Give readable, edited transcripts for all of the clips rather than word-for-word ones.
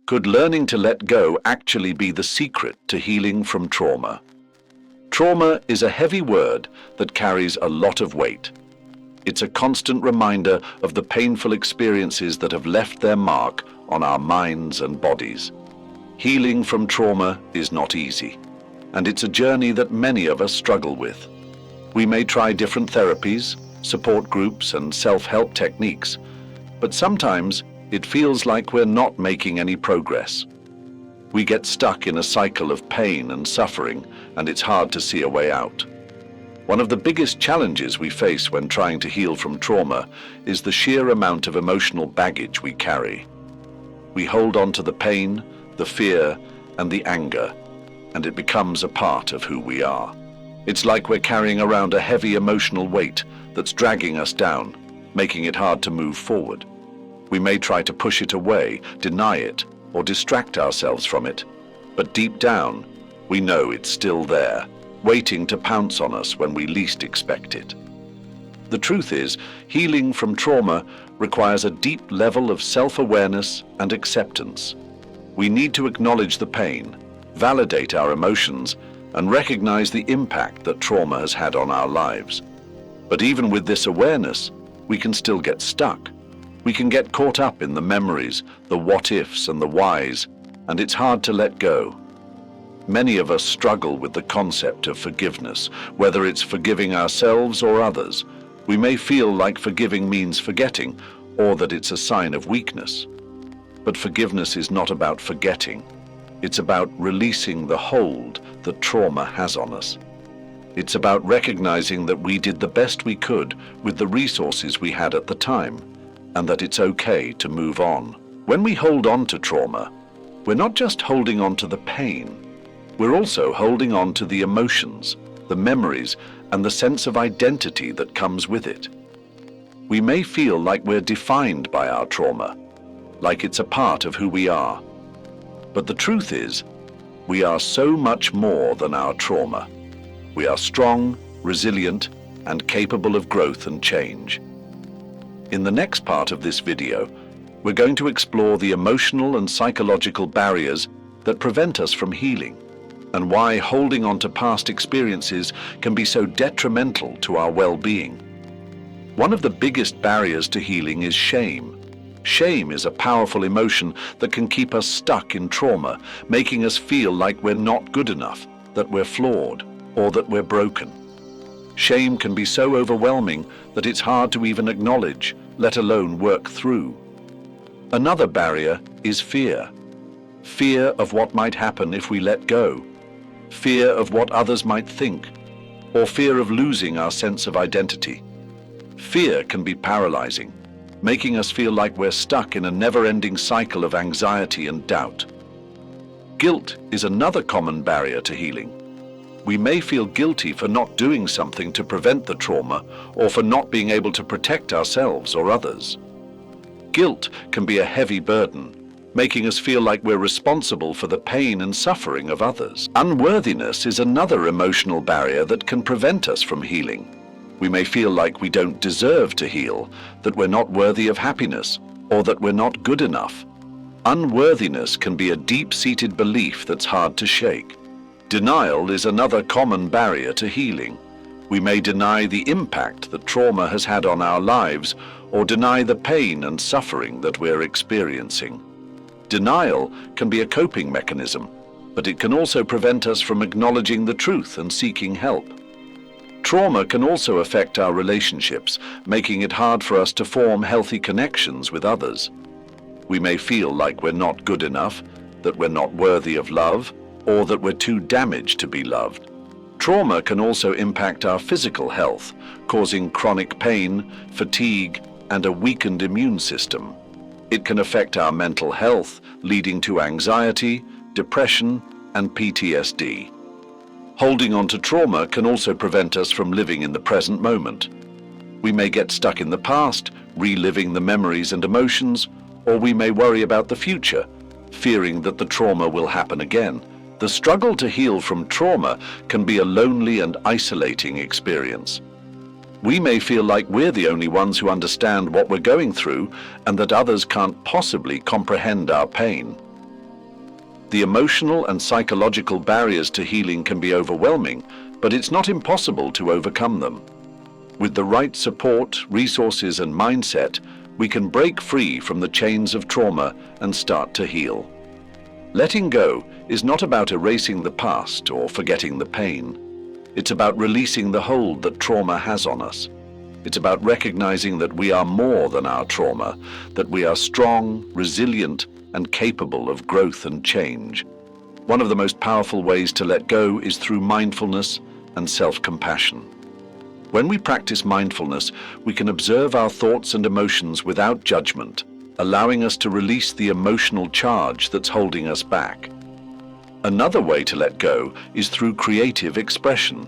Could learning to let go actually be the secret to healing from trauma? Trauma is a heavy word that carries a lot of weight. It's a constant reminder of the painful experiences that have left their mark on our minds and bodies. Healing from trauma is not easy, and it's a journey that many of us struggle with. We may try different therapies, support groups, and self-help techniques, but sometimes it feels like we're not making any progress. We get stuck in a cycle of pain and suffering, and it's hard to see a way out. One of the biggest challenges we face when trying to heal from trauma is the sheer amount of emotional baggage we carry. We hold on to the pain, the fear, and the anger, and it becomes a part of who we are. It's like we're carrying around a heavy emotional weight that's dragging us down, making it hard to move forward. We may try to push it away, deny it, or distract ourselves from it, but deep down, we know it's still there, waiting to pounce on us when we least expect it. The truth is, healing from trauma requires a deep level of self-awareness and acceptance. We need to acknowledge the pain, validate our emotions, and recognize the impact that trauma has had on our lives. But even with this awareness, we can still get stuck. We can get caught up in the memories, the what-ifs and the whys, and it's hard to let go. Many of us struggle with the concept of forgiveness, whether it's forgiving ourselves or others. We may feel like forgiving means forgetting, or that it's a sign of weakness. But forgiveness is not about forgetting. It's about releasing the hold that trauma has on us. It's about recognizing that we did the best we could with the resources we had at the time, and that it's okay to move on. When we hold on to trauma, we're not just holding on to the pain, we're also holding on to the emotions, the memories, and the sense of identity that comes with it. We may feel like we're defined by our trauma, like it's a part of who we are. But the truth is, we are so much more than our trauma. We are strong, resilient, and capable of growth and change. In the next part of this video, we're going to explore the emotional and psychological barriers that prevent us from healing, and why holding on to past experiences can be so detrimental to our well-being. One of the biggest barriers to healing is shame. Shame is a powerful emotion that can keep us stuck in trauma, making us feel like we're not good enough, that we're flawed, or that we're broken. Shame can be so overwhelming that it's hard to even acknowledge, let alone work through. Another barrier is fear. Fear of what might happen if we let go. Fear of what others might think, or fear of losing our sense of identity. Fear can be paralyzing, making us feel like we're stuck in a never-ending cycle of anxiety and doubt. Guilt is another common barrier to healing. We may feel guilty for not doing something to prevent the trauma, or for not being able to protect ourselves or others. Guilt can be a heavy burden, making us feel like we're responsible for the pain and suffering of others. Unworthiness is another emotional barrier that can prevent us from healing. We may feel like we don't deserve to heal, that we're not worthy of happiness, or that we're not good enough. Unworthiness can be a deep-seated belief that's hard to shake. Denial is another common barrier to healing. We may deny the impact that trauma has had on our lives, or deny the pain and suffering that we're experiencing. Denial can be a coping mechanism, but it can also prevent us from acknowledging the truth and seeking help. Trauma can also affect our relationships, making it hard for us to form healthy connections with others. We may feel like we're not good enough, that we're not worthy of love, or that we're too damaged to be loved. Trauma can also impact our physical health, causing chronic pain, fatigue, and a weakened immune system. It can affect our mental health, leading to anxiety, depression, and PTSD. Holding on to trauma can also prevent us from living in the present moment. We may get stuck in the past, reliving the memories and emotions, or we may worry about the future, fearing that the trauma will happen again. The struggle to heal from trauma can be a lonely and isolating experience. We may feel like we're the only ones who understand what we're going through, and that others can't possibly comprehend our pain. The emotional and psychological barriers to healing can be overwhelming, but it's not impossible to overcome them. With the right support, resources, and mindset, we can break free from the chains of trauma and start to heal. Letting go is not about erasing the past or forgetting the pain. It's about releasing the hold that trauma has on us. It's about recognizing that we are more than our trauma, that we are strong, resilient, and capable of growth and change. One of the most powerful ways to let go is through mindfulness and self-compassion. When we practice mindfulness, we can observe our thoughts and emotions without judgment, allowing us to release the emotional charge that's holding us back. Another way to let go is through creative expression.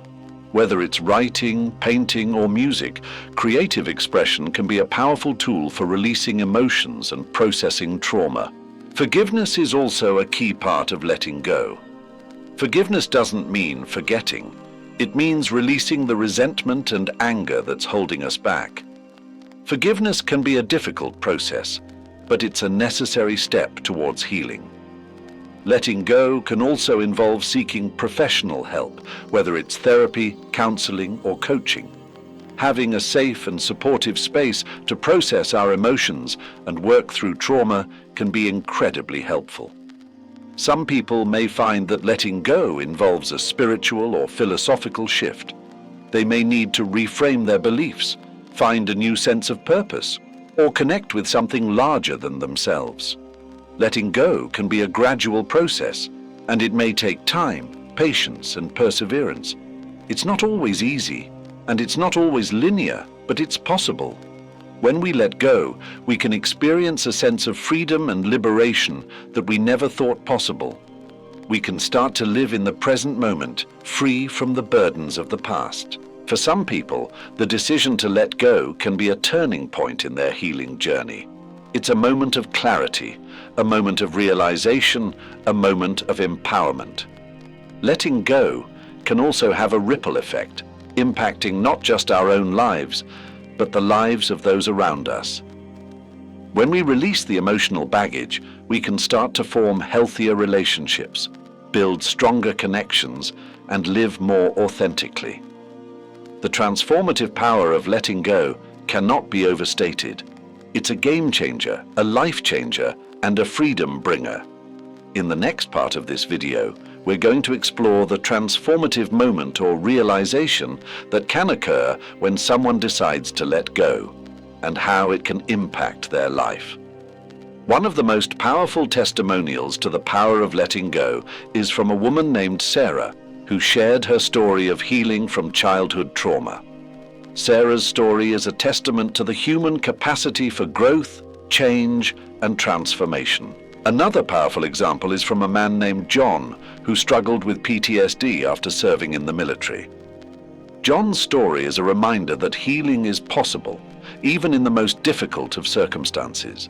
Whether it's writing, painting, or music, creative expression can be a powerful tool for releasing emotions and processing trauma. Forgiveness is also a key part of letting go. Forgiveness doesn't mean forgetting. It means releasing the resentment and anger that's holding us back. Forgiveness can be a difficult process, but it's a necessary step towards healing. Letting go can also involve seeking professional help, whether it's therapy, counseling, or coaching. Having a safe and supportive space to process our emotions and work through trauma can be incredibly helpful. Some people may find that letting go involves a spiritual or philosophical shift. They may need to reframe their beliefs, find a new sense of purpose, or connect with something larger than themselves. Letting go can be a gradual process, and it may take time, patience, and perseverance. It's not always easy, and it's not always linear, but it's possible. When we let go, we can experience a sense of freedom and liberation that we never thought possible. We can start to live in the present moment, free from the burdens of the past. For some people, the decision to let go can be a turning point in their healing journey. It's a moment of clarity, a moment of realization, a moment of empowerment. Letting go can also have a ripple effect, impacting not just our own lives, but the lives of those around us. When we release the emotional baggage, we can start to form healthier relationships, build stronger connections, and live more authentically. The transformative power of letting go cannot be overstated. It's a game changer, a life changer, and a freedom bringer. In the next part of this video, we're going to explore the transformative moment or realization that can occur when someone decides to let go, and how it can impact their life. One of the most powerful testimonials to the power of letting go is from a woman named Sarah, who shared her story of healing from childhood trauma. Sarah's story is a testament to the human capacity for growth, change, and transformation. Another powerful example is from a man named John, who struggled with PTSD after serving in the military. John's story is a reminder that healing is possible, even in the most difficult of circumstances.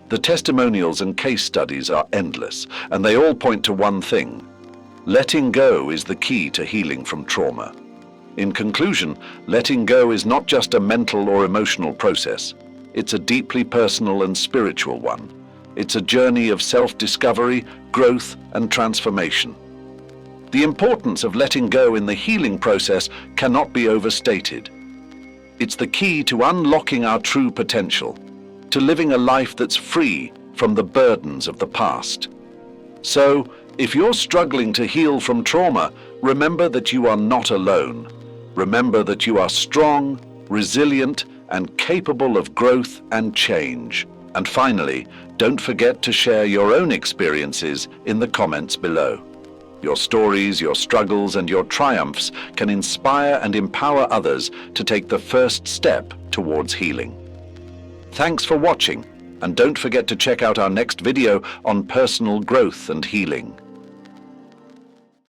The testimonials and case studies are endless, and they all point to one thing: letting go is the key to healing from trauma. In conclusion, letting go is not just a mental or emotional process. It's a deeply personal and spiritual one. It's a journey of self-discovery, growth, and transformation. The importance of letting go in the healing process cannot be overstated. It's the key to unlocking our true potential, to living a life that's free from the burdens of the past. So, if you're struggling to heal from trauma, remember that you are not alone. Remember that you are strong, resilient, and capable of growth and change. And finally, don't forget to share your own experiences in the comments below. Your stories, your struggles, and your triumphs can inspire and empower others to take the first step towards healing. Thanks for watching, and don't forget to check out our next video on personal growth and healing.